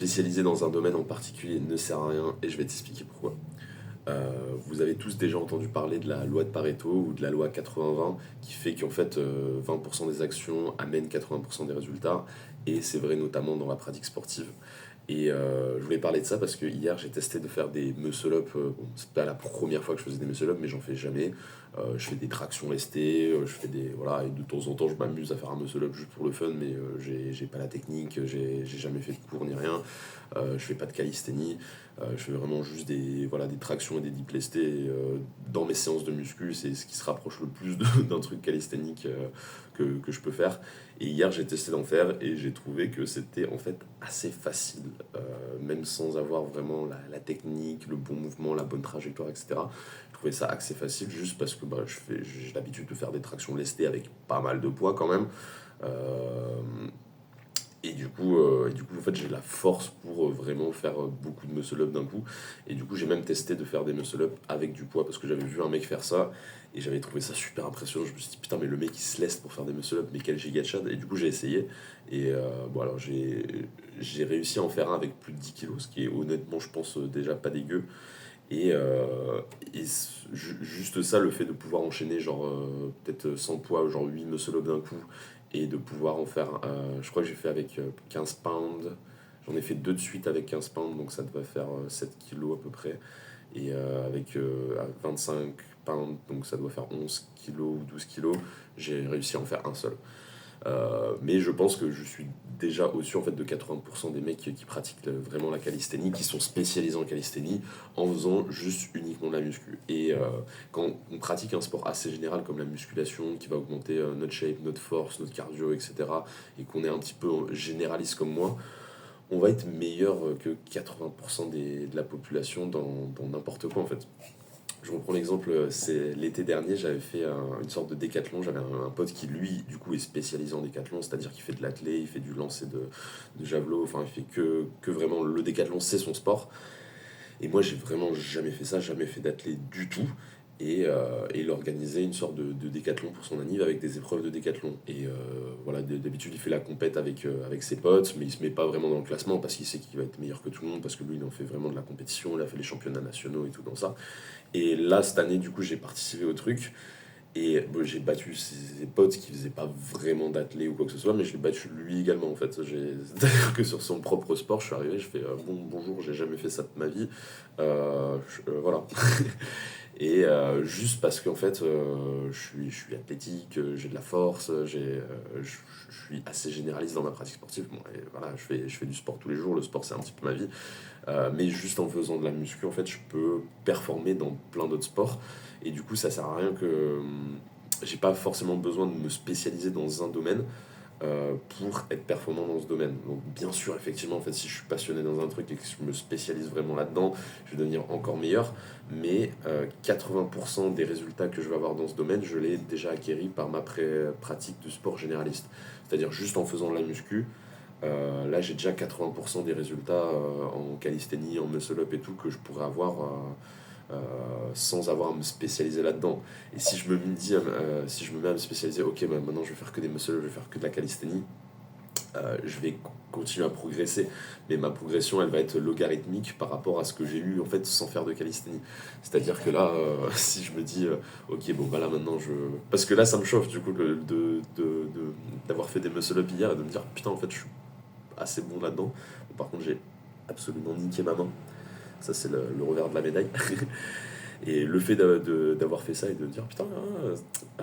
spécialiser dans un domaine en particulier ne sert à rien et je vais t'expliquer pourquoi. Vous avez tous déjà entendu parler de la loi de Pareto ou de la loi 80-20 qui fait qu'en fait 20% des actions amènent 80% des résultats et c'est vrai notamment dans la pratique sportive. Et je voulais parler de ça parce que hier j'ai testé de faire des muscle-up. Bon, c'est pas la première fois que je faisais des muscle-up, mais j'en fais jamais. Je fais des tractions lestées, je fais des. Voilà, et de temps en temps je m'amuse à faire un muscle-up juste pour le fun, mais j'ai pas la technique, j'ai jamais fait de cours ni rien. Je fais pas de calisthénie, je fais vraiment juste des tractions et des dips lestés. Et, dans mes séances de muscu, c'est ce qui se rapproche le plus d'un truc calisthénique que je peux faire. Et hier, j'ai testé d'en faire et j'ai trouvé que c'était en fait assez facile, même sans avoir vraiment la technique, le bon mouvement, la bonne trajectoire, etc. Je trouvais ça assez facile juste parce que j'ai l'habitude de faire des tractions lestées avec pas mal de poids quand même. Euh, et du coup, en fait, j'ai la force pour vraiment faire beaucoup de muscle-up d'un coup. Et du coup, j'ai même testé de faire des muscle-up avec du poids parce que j'avais vu un mec faire ça et j'avais trouvé ça super impressionnant. Je me suis dit, putain, mais le mec il se laisse pour faire des muscle-up, mais quel giga chad. Et du coup, j'ai essayé. Et bon, alors j'ai réussi à en faire un avec plus de 10 kilos, ce qui est honnêtement, je pense, déjà pas dégueu. Et, juste ça, le fait de pouvoir enchaîner, genre, peut-être sans poids, genre 8 muscle-up d'un coup, et de pouvoir en faire, je crois que j'ai fait avec 15 pounds, j'en ai fait deux de suite avec 15 pounds, donc ça devrait faire 7 kilos à peu près, et avec 25 pounds, donc ça doit faire 11 kilos ou 12 kilos, j'ai réussi à en faire un seul. Mais je pense que je suis déjà au-dessus en fait, de 80% des mecs qui pratiquent vraiment la calisthénie, qui sont spécialisés en calisthénie, en faisant juste uniquement de la muscu. Et quand on pratique un sport assez général comme la musculation, qui va augmenter notre shape, notre force, notre cardio, etc., et qu'on est un petit peu généraliste comme moi, on va être meilleur que 80% de la population dans n'importe quoi en fait. Je reprends l'exemple, c'est l'été dernier, j'avais fait une sorte de décathlon. J'avais un pote qui, lui, du coup, est spécialisé en décathlon, c'est-à-dire qu'il fait de l'athlé, il fait du lancer de javelot, enfin, il fait que vraiment le décathlon, c'est son sport. Et moi, j'ai vraiment jamais fait ça, jamais fait d'athlé du tout. Et il organisait une sorte de décathlon pour son anniv avec des épreuves de décathlon. Et voilà, d'habitude, il fait la compète avec ses potes, mais il se met pas vraiment dans le classement parce qu'il sait qu'il va être meilleur que tout le monde, parce que lui, il en fait vraiment de la compétition, il a fait les championnats nationaux et tout dans ça. Et là, cette année, du coup, j'ai participé au truc. Et bon, j'ai battu ses potes qui faisaient pas vraiment d'athlé ou quoi que ce soit, mais je l'ai battu lui également en fait. C'est-à-dire que sur son propre sport, je suis arrivé, je fais bonjour, j'ai jamais fait ça de ma vie. Voilà. Et juste parce qu'en fait, je suis athlétique, j'ai de la force, je suis assez généraliste dans ma pratique sportive. Bon, et voilà, je fais du sport tous les jours, le sport c'est un petit peu ma vie. Mais juste en faisant de la muscu, en fait, je peux performer dans plein d'autres sports. Et du coup, ça sert à rien que j'ai pas forcément besoin de me spécialiser dans un domaine pour être performant dans ce domaine. Donc, bien sûr, effectivement, en fait, si je suis passionné dans un truc et que je me spécialise vraiment là-dedans, je vais devenir encore meilleur. Mais 80% des résultats que je vais avoir dans ce domaine, je l'ai déjà acquéri par ma pratique de sport généraliste. C'est-à-dire juste en faisant de la muscu, là, j'ai déjà 80% des résultats en calisthénie, en muscle-up et tout que je pourrais avoir sans avoir à me spécialiser là-dedans. Et si je me dis, si je me mets à me spécialiser, ok, bah, maintenant je vais faire que des muscle-up, je vais faire que de la calisthénie, je vais continuer à progresser, mais ma progression elle va être logarithmique par rapport à ce que j'ai eu en fait sans faire de calisthénie. C'est-à-dire que là, si je me dis, ok, bon bah là maintenant je. Parce que là ça me chauffe du coup d'avoir fait des muscle-up hier et de me dire putain en fait je suis assez bon là-dedans. Bon, par contre j'ai absolument niqué ma main. Ça c'est le revers de la médaille. Et le fait d'avoir fait ça et de me dire putain,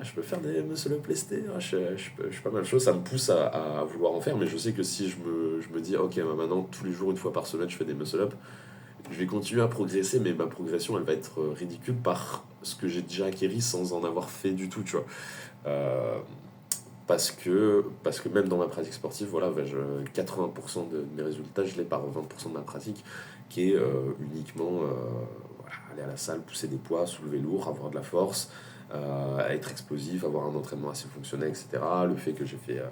je peux faire des muscle-up lestés, je suis pas mal chaud, ça me pousse à vouloir en faire. Mais je sais que si je me dis ok, bah, maintenant tous les jours, une fois par semaine, je fais des muscle-up, je vais continuer à progresser, mais ma progression elle va être ridicule par ce que j'ai déjà acquéri sans en avoir fait du tout, tu vois. Euh, parce que même dans ma pratique sportive, voilà, 80% de mes résultats, je l'ai par 20% de ma pratique, qui est uniquement voilà, aller à la salle, pousser des poids, soulever lourd, avoir de la force, être explosif, avoir un entraînement assez fonctionnel, etc. Le fait que j'ai fait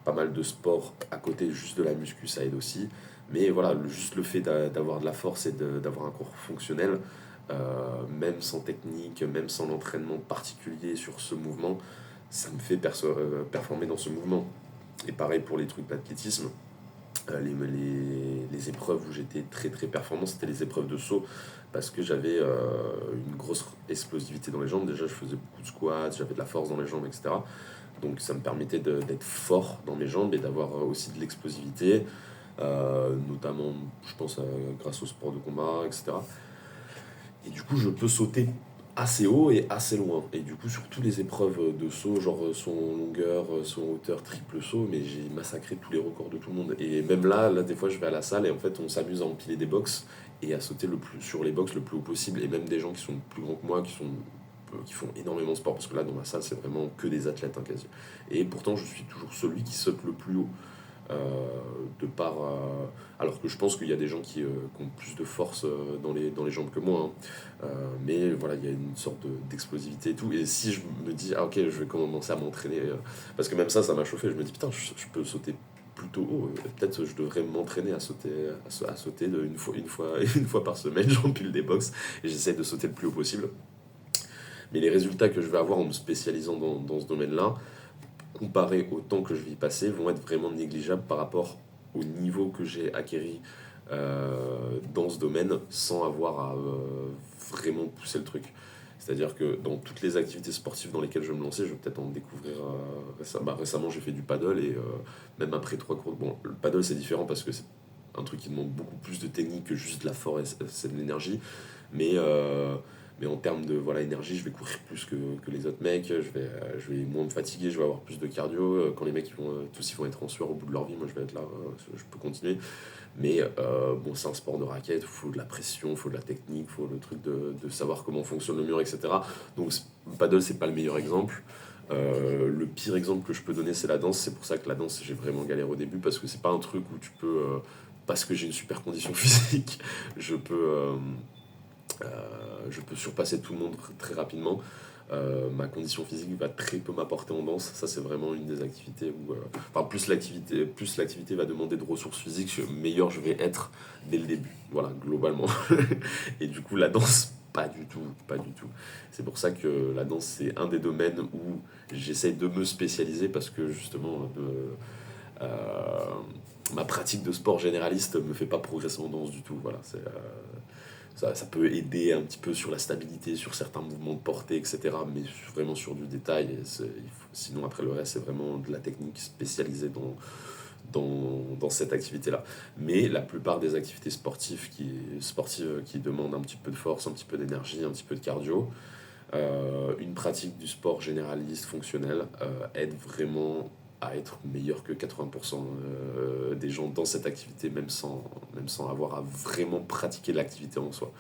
pas mal de sport à côté juste de la muscu, ça aide aussi. Mais voilà, juste le fait d'avoir de la force et d'avoir un corps fonctionnel, même sans technique, même sans l'entraînement particulier sur ce mouvement, ça me fait performer dans ce mouvement. Et pareil pour les trucs d'athlétisme. Les épreuves où j'étais très très performant, c'était les épreuves de saut, parce que j'avais une grosse explosivité dans les jambes. Déjà, je faisais beaucoup de squats, j'avais de la force dans les jambes, etc. Donc ça me permettait d'être fort dans mes jambes et d'avoir aussi de l'explosivité, notamment, je pense, grâce au sport de combat, etc. Et du coup, je peux sauter assez haut et assez loin. Et du coup, sur toutes les épreuves de saut, genre saut en longueur, saut en hauteur, triple saut, mais j'ai massacré tous les records de tout le monde. Et même là, des fois, je vais à la salle et en fait, on s'amuse à empiler des box et à sauter sur les box le plus haut possible. Et même des gens qui sont plus grands que moi, qui font énormément de sport, parce que là, dans ma salle, c'est vraiment que des athlètes, hein, quasi. Et pourtant, je suis toujours celui qui saute le plus haut. De par, alors que je pense qu'il y a des gens qui ont plus de force dans les jambes que moi, hein. Mais voilà, il y a une sorte d'explosivité et tout. Et si je me dis, ah ok, je vais commencer à m'entraîner, parce que même ça m'a chauffé, je me dis, putain, je peux sauter plutôt haut, peut-être je devrais m'entraîner à sauter une fois par semaine, j'empile des box et j'essaie de sauter le plus haut possible. Mais les résultats que je vais avoir en me spécialisant dans ce domaine-là, comparés au temps que je vais y passer, vont être vraiment négligeables par rapport au niveau que j'ai acquéri dans ce domaine sans avoir à vraiment pousser le truc. C'est-à-dire que dans toutes les activités sportives dans lesquelles je vais me lancer, je vais peut-être en découvrir récemment. Récemment, j'ai fait du paddle et même après 3 cours. Bon, le paddle c'est différent parce que c'est un truc qui demande beaucoup plus de technique que juste de la force, c'est de l'énergie. Mais, euh, mais en termes de voilà, énergie, je vais courir plus que les autres mecs, je vais moins me fatiguer, je vais avoir plus de cardio. Quand les mecs tous ils vont être en sueur au bout de leur vie, moi je vais être là, je peux continuer. Mais bon, c'est un sport de raquette, il faut de la pression, il faut de la technique, il faut le truc de savoir comment fonctionne le mur, etc. Donc le paddle, c'est pas le meilleur exemple. Le pire exemple que je peux donner, c'est la danse. C'est pour ça que la danse, j'ai vraiment galéré au début, parce que c'est pas un truc où tu peux, parce que j'ai une super condition physique, je peux, euh, euh, je peux surpasser tout le monde très rapidement. Ma condition physique va très peu m'apporter en danse. Ça, c'est vraiment une des activités où, enfin, plus l'activité va demander de ressources physiques, meilleur je vais être dès le début. Voilà, globalement. Et du coup, la danse, pas du tout, pas du tout. C'est pour ça que la danse, c'est un des domaines où j'essaye de me spécialiser, parce que justement, ma pratique de sport généraliste me fait pas progresser en danse du tout. Voilà, ça peut aider un petit peu sur la stabilité, sur certains mouvements de portée, etc. Mais vraiment sur du détail. Sinon, après le reste, c'est vraiment de la technique spécialisée dans cette activité-là. Mais la plupart des activités sportives qui demandent un petit peu de force, un petit peu d'énergie, un petit peu de cardio, une pratique du sport généraliste fonctionnel aide vraiment à être meilleur que 80% des gens dans cette activité, même sans avoir à vraiment pratiquer l'activité en soi.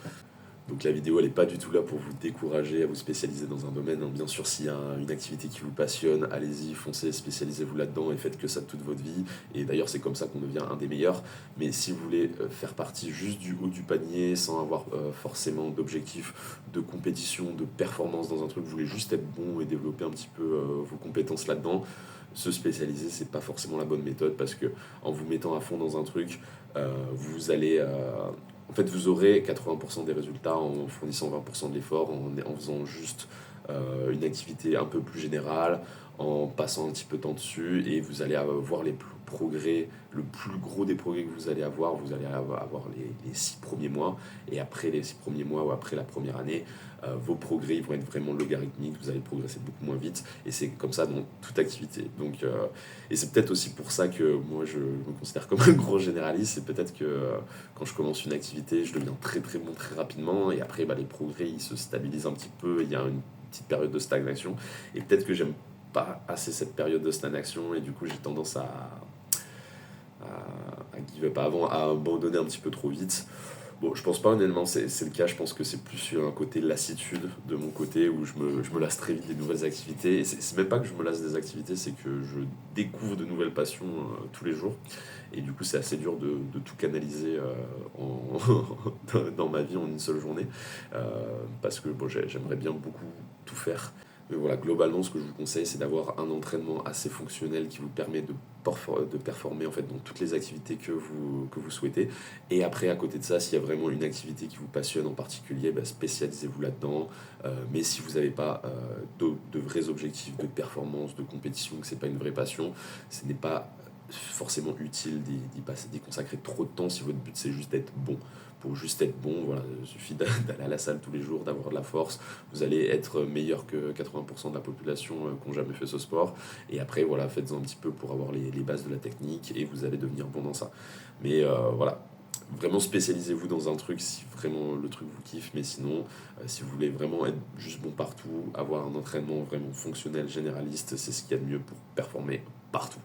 Donc la vidéo, elle n'est pas du tout là pour vous décourager à vous spécialiser dans un domaine, hein. Bien sûr, s'il y a une activité qui vous passionne, allez-y, foncez, spécialisez-vous là-dedans et faites que ça toute votre vie. Et d'ailleurs, c'est comme ça qu'on devient un des meilleurs. Mais si vous voulez faire partie juste du haut du panier, sans avoir forcément d'objectif de compétition, de performance dans un truc, vous voulez juste être bon et développer un petit peu vos compétences là-dedans, se spécialiser, c'est pas forcément la bonne méthode, parce que en vous mettant à fond dans un truc, vous allez en fait, vous aurez 80% des résultats en fournissant 20% de l'effort, en faisant juste une activité un peu plus générale, en passant un petit peu de temps dessus, et vous allez avoir progrès, le plus gros des progrès que vous allez avoir les 6 premiers mois, et après les 6 premiers mois ou après la première année, vos progrès ils vont être vraiment logarithmiques, vous allez progresser beaucoup moins vite, et c'est comme ça dans toute activité. Donc, et c'est peut-être aussi pour ça que moi je me considère comme un gros généraliste. C'est peut-être que quand je commence une activité, je deviens très très bon très rapidement, et après les progrès ils se stabilisent un petit peu, il y a une petite période de stagnation, et peut-être que j'aime pas assez cette période de stagnation, et du coup j'ai tendance à give up avant, à abandonner un petit peu trop vite. Bon, je pense pas honnêtement, c'est le cas. Je pense que c'est plus sur un côté lassitude de mon côté, où je me lasse très vite des nouvelles activités. Et c'est même pas que je me lasse des activités, c'est que je découvre de nouvelles passions tous les jours. Et du coup, c'est assez dur de tout canaliser dans ma vie en une seule journée. Parce que bon, j'aimerais bien beaucoup tout faire. Mais voilà, globalement, ce que je vous conseille, c'est d'avoir un entraînement assez fonctionnel qui vous permet de performer en fait dans toutes les activités que vous souhaitez. Et après, à côté de ça, s'il y a vraiment une activité qui vous passionne en particulier, bah, spécialisez-vous là-dedans. Mais si vous n'avez pas de vrais objectifs de performance, de compétition, que c'est pas une vraie passion, ce n'est pas forcément utile d'y consacrer trop de temps si votre but c'est juste d'être bon. Pour juste être bon, voilà, il suffit d'aller à la salle tous les jours, d'avoir de la force, vous allez être meilleur que 80% de la population qui n'ont jamais fait ce sport. Et après, voilà, faites-en un petit peu pour avoir les bases de la technique et vous allez devenir bon dans ça. Mais voilà, vraiment spécialisez-vous dans un truc si vraiment le truc vous kiffe, mais sinon, si vous voulez vraiment être juste bon partout, avoir un entraînement vraiment fonctionnel, généraliste, c'est ce qu'il y a de mieux pour performer partout.